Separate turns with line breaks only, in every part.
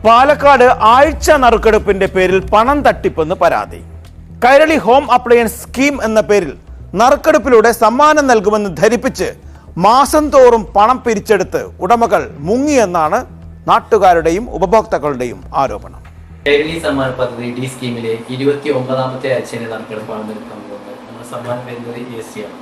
പാലക്കാട് ആഴ്ച നറുക്കെടുപ്പിന്റെ പേരിൽ പണം തട്ടിപ്പെന്ന് പരാതി. കൈരളി ഹോം അപ്ലയൻസ് സ്കീം എന്ന പേരിൽ നറുക്കെടുപ്പിലൂടെ സമ്മാനം നൽകുമെന്ന് ധരിപ്പിച്ച് മാസം തോറും പണം പിരിച്ചെടുത്ത് ഉടമകൾ മുങ്ങിയെന്നാണ് നാട്ടുകാരുടെയും ഉപഭോക്താക്കളുടെയും ആരോപണം.
കൈരളി സമ്മാന പദ്ധതി ഡി സ്കീമിലെ 29ാമത്തെ ആഴ്ചയിലെ നറുക്കെടുപ്പാണ് നടക്കാൻ പോകുന്നത്. നമ്മുടെ സമ്മാനം വരുന്നത് EST ആണ്.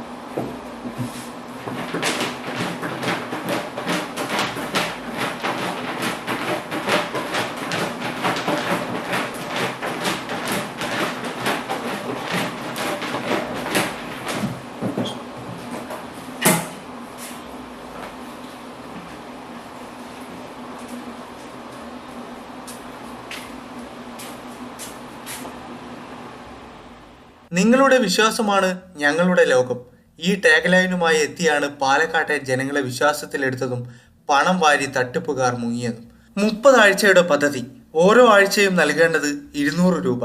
നിങ്ങളുടെ വിശ്വാസമാണ് ഞങ്ങളുടെ ലോകം. ഈ ടാഗ് ലൈനുമായി എത്തിയാണ് പാലക്കാട്ടെ ജനങ്ങളെ വിശ്വാസത്തിലെടുത്തതും പണം വാരി തട്ടിപ്പുകാർ മുങ്ങിയതും. 30 ആഴ്ചയുടെ പദ്ധതി. ഓരോ ആഴ്ചയും നൽകേണ്ടത് 200 രൂപ.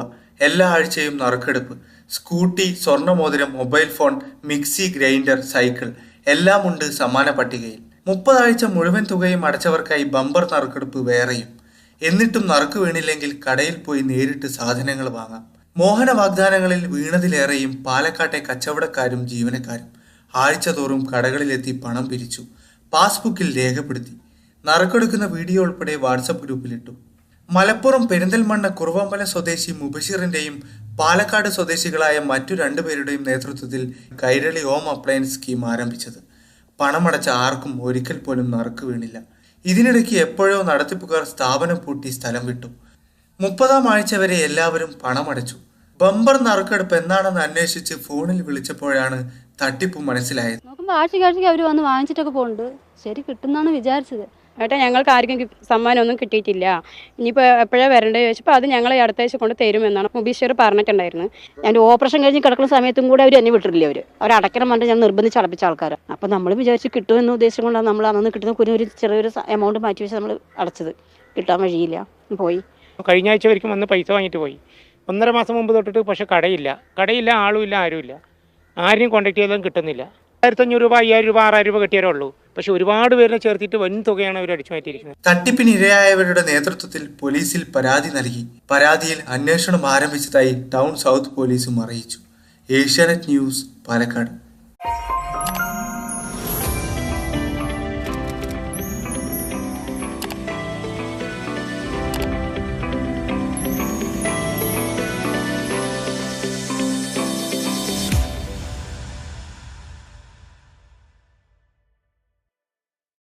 എല്ലാ ആഴ്ചയും നറുക്കെടുപ്പ്. സ്കൂട്ടി, സ്വർണ്ണമോതിരം, mobile phone, mixie, grinder, cycle എല്ലാം ഉണ്ട് സമ്മാന പട്ടികയിൽ. 30 ആഴ്ച മുഴുവൻ തുകയും അടച്ചവർക്കായി ബമ്പർ നറുക്കെടുപ്പ് വേറെയും. എന്നിട്ടും നറുക്ക് വീണില്ലെങ്കിൽ കടയിൽ പോയി നേരിട്ട് സാധനങ്ങൾ വാങ്ങാം. മോഹന വാഗ്ദാനങ്ങളിൽ വീണതിലേറെയും പാലക്കാട്ടെ കച്ചവടക്കാരും ജീവനക്കാരും ആഴ്ച തോറും കടകളിലെത്തി പണം പിരിച്ചു, പാസ്ബുക്കിൽ രേഖപ്പെടുത്തി. നറുക്കെടുക്കുന്ന വീഡിയോ ഉൾപ്പെടെ വാട്സപ്പ് ഗ്രൂപ്പിലിട്ടു. മലപ്പുറം പെരിന്തൽമണ്ണ കുറുവമ്പലം സ്വദേശി മുബഷിറിന്റെയും പാലക്കാട് സ്വദേശികളായ മറ്റു 2 പേരുടെയും നേതൃത്വത്തിൽ കൈരളി ഹോം അപ്ലയൻസ് സ്കീം ആരംഭിച്ചത്. പണമടച്ച ആർക്കും ഒരിക്കൽ പോലും നറുക്ക് വീണില്ല. ഇതിനിടയ്ക്ക് എപ്പോഴോ നടത്തിപ്പുകാർ സ്ഥാപനം പൂട്ടി സ്ഥലം വിട്ടു. 30ാം ആഴ്ച വരെ എല്ലാവരും പണമടച്ചു. ബമ്പർ നറുക്കെടുപ്പ് എന്താണെന്ന് അന്വേഷിച്ച് ഫോണിൽ വിളിച്ചപ്പോഴാണ് തട്ടിപ്പ് മനസ്സിലായത്.
നോക്കുമ്പോൾ ആഴ്ചയ്ക്ക് അവർ വന്ന് വാങ്ങിച്ചിട്ടൊക്കെ പോകുന്നുണ്ട്. ശരി കിട്ടുന്നാണ് വിചാരിച്ചത്.
ഏട്ടാ, ഞങ്ങൾക്ക് ആർക്കും സമ്മാനമൊന്നും കിട്ടിയിട്ടില്ല. ഇനിയിപ്പോൾ എപ്പോഴാണ് വരേണ്ടത് ചോദിച്ചപ്പോൾ അത് ഞങ്ങളെ അടുത്ത ആഴ്ച കൊണ്ട് തരുമെന്നാണ് മുബീഷർ പറഞ്ഞിട്ടുണ്ടായിരുന്നു. ഞാൻ ഓപ്പറേഷൻ കഴിഞ്ഞ് കിടക്കുന്ന സമയത്തും കൂടെ അവർ എന്നെ വിട്ടിട്ടില്ല. അവർ അടയ്ക്കണം പറഞ്ഞിട്ട് ഞാൻ നിർബന്ധിച്ച് അടപ്പിച്ച ആൾക്കാരാണ്. അപ്പോൾ നമ്മൾ വിചാരിച്ച് കിട്ടുമെന്ന ഉദ്ദേശം കൊണ്ടാണ് നമ്മൾ അന്ന് കിട്ടുന്ന ഒരു ചെറിയൊരു എമൗണ്ട് മാറ്റി വെച്ച് നമ്മൾ അടച്ചത്. കിട്ടാൻ വഴിയില്ല, പോയി.
കഴിഞ്ഞ ആഴ്ച വரைക്കും വന്ന് പൈസ വാങ്ങിയിട്ട് പോയി. 1.5 മാസം മുമ്പ് തൊട്ടിട്ട് പക്ഷേ കടയില്ല, ആളുമില്ല, ആരുമില്ല. ആരെയും കോൺടാക്ട് ചെയ്താലും കിട്ടുന്നില്ല. 1500 രൂപ, 5000 രൂപ, 6000 രൂപ കിട്ടിയാലേ ഉള്ളൂ. പക്ഷെ ഒരുപാട് പേരിനെ ചേർത്തിട്ട് വൻ തുകയാണ് അവർ അടിച്ചു മാറ്റിയിരിക്കുന്നത്.
തട്ടിപ്പിനിരയായവരുടെ നേതൃത്വത്തിൽ പോലീസിൽ പരാതി നൽകി. പരാതിയിൽ അന്വേഷണം ആരംഭിച്ചതായി ടൗൺ സൗത്ത് പോലീസും അറിയിച്ചു. ഏഷ്യാനെറ്റ് ന്യൂസ്, പാലക്കാട്.